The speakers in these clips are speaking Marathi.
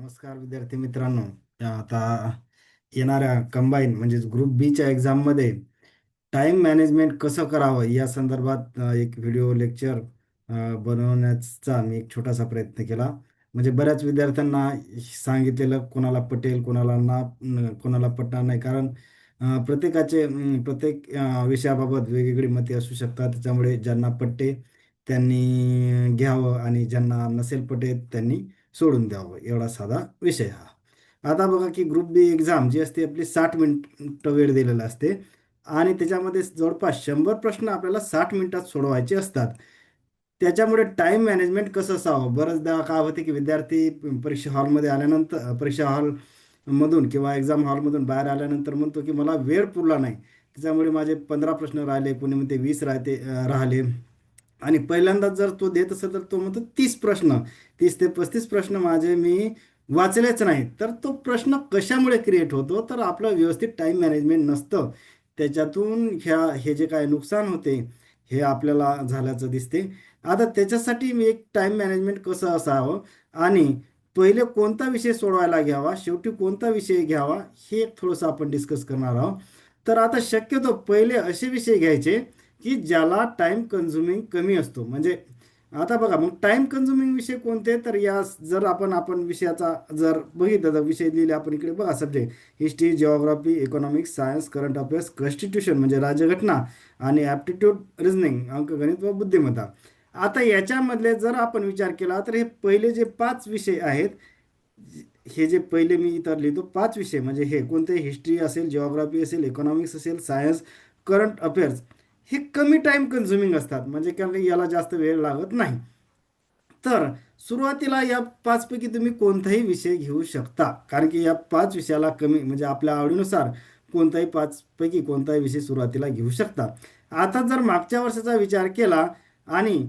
नमस्कार विद्यार्थी मित्रांनो. आता येणाऱ्या कंबाईन म्हणजेच ग्रुप बीच्या एक्झाममध्ये टाइम मॅनेजमेंट कसं करावं या संदर्भात एक व्हिडिओ लेक्चर बनवण्याचा मी एक छोटासा प्रयत्न केला. म्हणजे बऱ्याच विद्यार्थ्यांना सांगितलेलं कोणाला पटेल, कोणाला पटणार नाही. कारण प्रत्येक विषयाबाबत वेगवेगळी मते असू शकतात. त्याच्यामुळे ज्यांना पटते त्यांनी घ्यावं आणि ज्यांना नसेल पटेल त्यांनी सोडून द्यावं, एवढा साधा विषय हा. आता बघा की ग्रुप बी एक्झाम जी असते आपली 60 मिनिट वेळ दिलेला असते आणि त्याच्यामध्ये जवळपास 100 प्रश्न आपल्याला 60 मिनिटात सोडवायचे असतात. त्याच्यामुळे टाइम मॅनेजमेंट कसं असावं. बऱ्याचदा काय होते की विद्यार्थी परीक्षा हॉलमध्ये आल्यानंतर, परीक्षा हॉलमधून किंवा एक्झाम हॉलमधून बाहेर आल्यानंतर म्हणतो की मला वेळ पुरला नाही, त्याच्यामुळे माझे 15 प्रश्न राहिले, कोणी म्हणते 20 राहिले. आणि पहिल्यांदा जर तो देत असेल तर तो म्हणतो 30 प्रश्न, 30 ते 35 प्रश्न माझे मी वाचलेच नाही. तर तो प्रश्न कशामुळे क्रिएट होतो, तर आपलं व्यवस्थित टाइम मॅनेजमेंट नसतं. त्याच्यातून हे जे काय नुकसान होते हे आपल्याला झाल्याचं दिसते. आता त्याच्यासाठी मी एक टाइम मॅनेजमेंट कसं असावं आणि पहिले कोणता विषय सोडवायला घ्यावा, शेवटी कोणता विषय घ्यावा, हे एक थोडंसं आपण डिस्कस करणार आहोत. तर आता शक्यतो पहिले असे विषय घ्यायचे की ज्याला टाइम कन्झ्युमिंग कमी असतो. म्हणजे आता बघा, मग टाइम कन्झ्युमिंग विषय कोणते, तर या जर आपण विषयाचा जर बघितलं तर विषय लिहिले आपण इकडे बघा. Subject history, geography, economics, science, current affairs, constitution म्हणजे राज्यघटना आणि ॲप्टिट्यूड, रिझनिंग अंकगणित व बुद्धिमत्ता. आता याच्यामधले जर आपण विचार केला तर हे पहिले जे 5 विषय आहेत, हे जे पहिले मी इतर लिहितो 5 विषय, म्हणजे हे कोणते, हिस्ट्री असेल, जिओग्राफी असेल, इकॉनॉमिक्स असेल, सायन्स, करंट अफेअर्स, हे कमी टाइम कन्झ्युमिंग असतात. म्हणजे कारण याला जास्त वेळ लागत नाही. तर सुरुवातीला या 5 पैकी तुम्ही कोणताही विषय घेऊ शकता. कारण की या 5 विषयाला कमी म्हणजे आपल्या आवडीनुसार कोणताही 5 पैकी कोणताही विषय सुरुवातीला घेऊ शकता. आता जर मागच्या वर्षाचा विचार केला आणि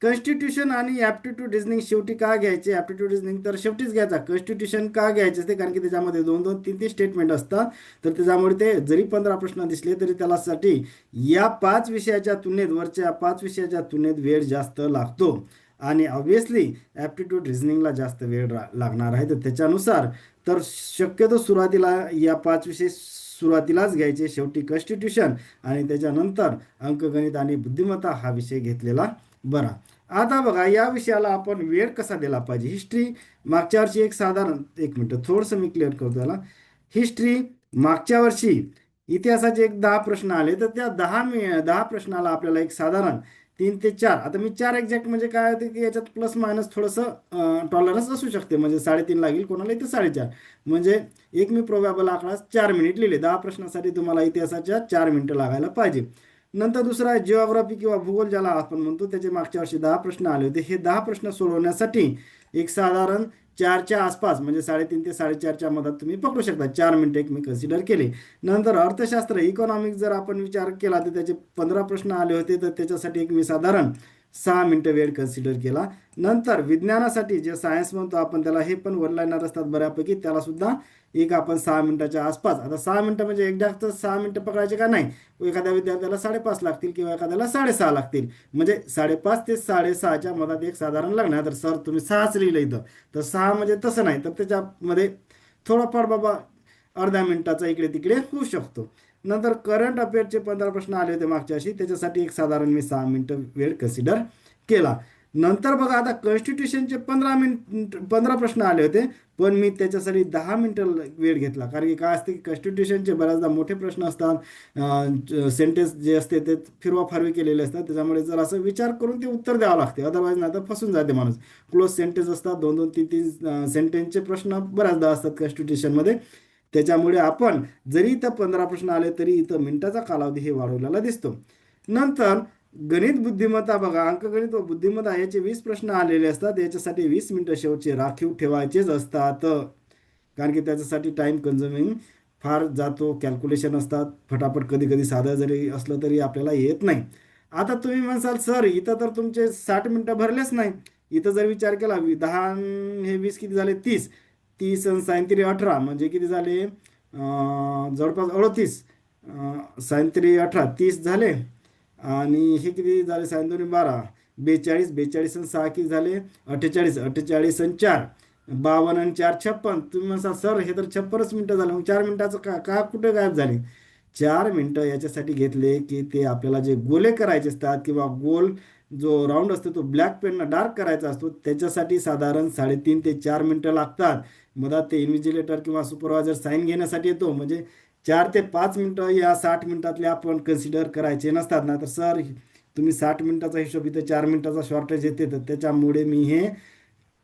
कॉन्स्टिट्यूशन आणि ॲप्टिट्यूड रिझनिंग शेवटी का घ्यायचे, ॲप्टिट्यूड रिझनिंग तर शेवटीच घ्यायचा, कॉन्स्टिट्यूशन का घ्यायचे असते, कारण की त्याच्यामध्ये 2-2, 3-3 स्टेटमेंट असतात. तर त्याच्यामुळे ते जरी 15 प्रश्न दिसले तरी त्यालासाठी या 5 विषयाच्या तुलनेत, वरच्या 5 विषयाच्या तुलनेत वेळ जास्त लागतो. आणि ऑब्व्हियसली ॲप्टिट्यूड रिझनिंगला जास्त वेळ लागणार आहे. तर त्याच्यानुसार तर शक्यतो सुरुवातीला या 5 विषय सुरुवातीलाच घ्यायचे, शेवटी कॉन्स्टिट्यूशन आणि त्याच्यानंतर अंकगणित आणि बुद्धिमत्ता हा विषय घेतलेला बरा. आता बघा या विषयाला आपण वेळ कसा दिला पाहिजे. हिस्ट्री मागच्या वर्षी एक साधारण, एक मिनटं थोडंसं मी क्लिअर करतो याला. हिस्ट्री मागच्या वर्षी इतिहासाचे एक 10 प्रश्न आले, तर त्या 10 प्रश्नाला आपल्याला एक साधारण 3 ते 4, आता मी 4 एक्झॅक्ट म्हणजे काय होते की याच्यात प्लस मायनस थोडंसं टॉलरन्स असू शकते. म्हणजे 3.5 लागेल, कोणाला इथे 4.5. म्हणजे एक मी प्रोबॅबल आकडा 4 मिनिट लिहिले. 10 प्रश्नासाठी तुम्हाला इतिहासाच्या 4 मिनिटं लागायला पाहिजे. नंतर दुसरा आहे जिओग्राफी किंवा भूगोल ज्याला आपण म्हणतो, त्याचे मागच्या वर्षी 10 प्रश्न आले होते. हे 10 प्रश्न सोडवण्यासाठी एक साधारण 4च्या आसपास म्हणजे 3.5 ते 4.5च्या मधात तुम्ही पकडू शकता. 4 मिनिटं एक मी कन्सिडर केले. नंतर अर्थशास्त्र, इकॉनॉमिक्स जर आपण विचार केला तर त्याचे 15 प्रश्न आले होते. तर त्याच्यासाठी एक मी साधारण 6 मिनिटं वेळ कन्सिडर केला. नंतर विज्ञानासाठी जे सायन्स म्हणतो आपण त्याला, हे पण वन लाईनर असतात बऱ्यापैकी, त्याला सुद्धा एक आपण 6 मिनिटाच्या आसपास. आता 6 मिनिटं म्हणजे एक्झॅक्ट 6 मिनिटं पकडायचे का नाही, एखाद्या विद्यार्थ्याला 5.5 लागतील किंवा एखाद्याला 6.5 लागतील. म्हणजे 5.5 ते 6.5च्या मधात एक साधारण लागणार. तर सर तुम्ही 6च लिहिलं इथं, तर 6 म्हणजे तसं नाही, तर त्याच्यामध्ये थोडाफार बाबा अर्ध्या मिनिटाचा इकडे तिकडे होऊ शकतो. नंतर करंट अफेअरचे 15 प्रश्न आले होते मागच्या वर्षी, त्याच्यासाठी एक साधारण मी 6 मिनिटं वेळ कन्सिडर केला. नंतर बघा आता कॉन्स्टिट्यूशनचे 15 प्रश्न आले होते, पण मी त्याच्यासाठी 10 मिनिटं वेळ घेतला. कारण की काय असते की कॉन्स्टिट्यूशनचे बऱ्याचदा मोठे प्रश्न असतात, सेंटेन्स जे असते ते फिरवाफारवी केलेले असतात, त्याच्यामुळे जर असं विचार करून ते उत्तर द्यावं लागते, अदरवाईज नाही तर फसून जाते माणूस. क्लोज सेंटेन्स असतात, 2-2, 3-3 सेंटेन्सचे प्रश्न बऱ्याचदा असतात कॉन्स्टिट्यूशनमध्ये. त्याच्यामुळे आपण जरी इथं 15 प्रश्न आले तरी इथं मिनिटाचा कालावधी हे वाढवलेला दिसतो. नंतर गणित बुद्धिमत्ता बघा, अंकगणित व बुद्धिमत्ता याचे 20 प्रश्न आलेले असतात. याच्यासाठी 20 मिनिटं शेवटचे राखीव ठेवायचेच असतात. कारण की त्याच्यासाठी टाइम कन्झ्युमिंग फार जातो, कॅल्क्युलेशन असतात, फटाफट कधी कधी साधं जरी असलं तरी आपल्याला येत नाही. आता तुम्ही म्हणसाल सर इथं तर तुमचे 60 मिनिटं भरलेच नाही. इथं जर विचार केला 10 हे 20 किती झाले, 30. 30 आणि 3 18 म्हणजे किती झाले, जवळपास 38. 3 18 30 झाले. आणि हे किती झाले, 7 2 12, 42. 42 आणि 6 किती झाले, 48. 48 आणि 4 52 आणि 4 56. तुम्ही म्हणसा सर हे तर 56 मिनिटं झालं, मग 4 मिनिटाचं का का कुठे गायब झाले? 4 मिनिटं याच्यासाठी घेतले की ते आपल्याला जे गोले करायचे असतात किंवा गोल जो राऊंड असतो तो ब्लॅक पेननं डार्क करायचा असतो, त्याच्यासाठी साधारण 3.5 ते 4 मिनिटं लागतात. मधात ते इन्व्हिजिलेटर किंवा सुपरवायझर साईन घेण्यासाठी येतो. म्हणजे 4 ते 5 मिनिटं या 60 मिनिटातले आपण कन्सिडर करायचे नसतात ना. तर सर तुम्ही 60 मिनिटाचा हिशोब इथं 4 मिनिटाचा शॉर्टेज येते, तर त्याच्यामुळे मी हे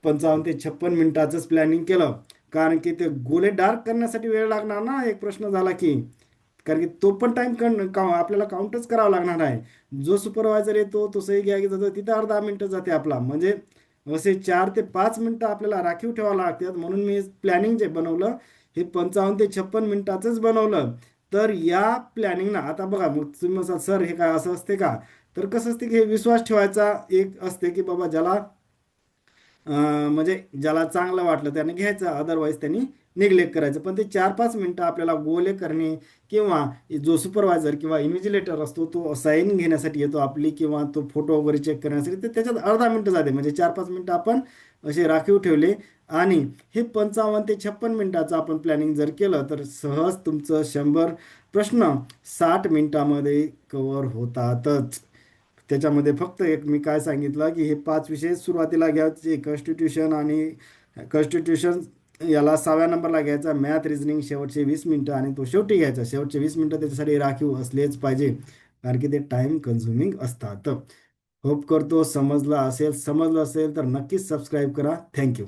55 ते 56 मिनिटाचंच प्लॅनिंग केलं. कारण की ते गोले डार्क करण्यासाठी वेळ लागणार ना, एक प्रश्न झाला की. कारण की तो पण टाइम आपल्याला काउंटच करावा लागणार आहे. जो सुपरवायझर येतो तो सही घ्या जातो तिथं अर्धा मिनिट जाते आपला. म्हणजे असे 4 ते 5 मिनिटं आपल्याला राखीव ठेवावं लागतात. म्हणून मी प्लॅनिंग जे बनवलं हे 55 ते 56 मिनिटाचंच बनवलं. तर या प्लॅनिंग ना आता बघा, मग तुम्ही म्हणाल सर हे काय असं असते का? तर कसं असते की हे विश्वास ठेवायचा एक असते की बाबा ज्याला म्हणजे ज्याला चांगलं वाटलं त्याने घ्यायचं, अदरवाईज त्यांनी निग्लेक्ट करायचं. पण ते 4-5 मिनिटं आपल्याला गोले करणे किंवा जो सुपरवायझर किंवा इन्व्हिजिलेटर असतो तो साईन घेण्यासाठी येतो आपली किंवा तो फोटो वगैरे चेक करण्यासाठी, तर त्याच्यात अर्धा मिनिटं जाते. म्हणजे 4-5 मिनिटं आपण असे राखीव ठेवले. आणि हे 55 ते 56 मिनिटाचं आपण प्लॅनिंग जर केलं तर सहज तुमचं 100 प्रश्न 60 मिनिटामध्ये कवर होतातच. त्याच्यामध्ये फक्त एक मी काय सांगितलं की हे 5 विषय सुरुवातीला घ्यायचे, कॉन्स्टिट्यूशन आणि कॉन्स्टिट्यूशन याला 6व्या नंबरला घ्यायचा, मॅथ रिझनिंग शेवटचे 20 मिनिटं, आणि तो शेवटी घ्यायचा. शेवटचे 20 मिनिटं त्याच्यासाठी राखीव असलेच पाहिजे, कारण की ते टाइम कन्झ्युमिंग असतात. होप करतो समजलं असेल. समजलं असेल तर नक्कीच सबस्क्राईब करा. थँक्यू.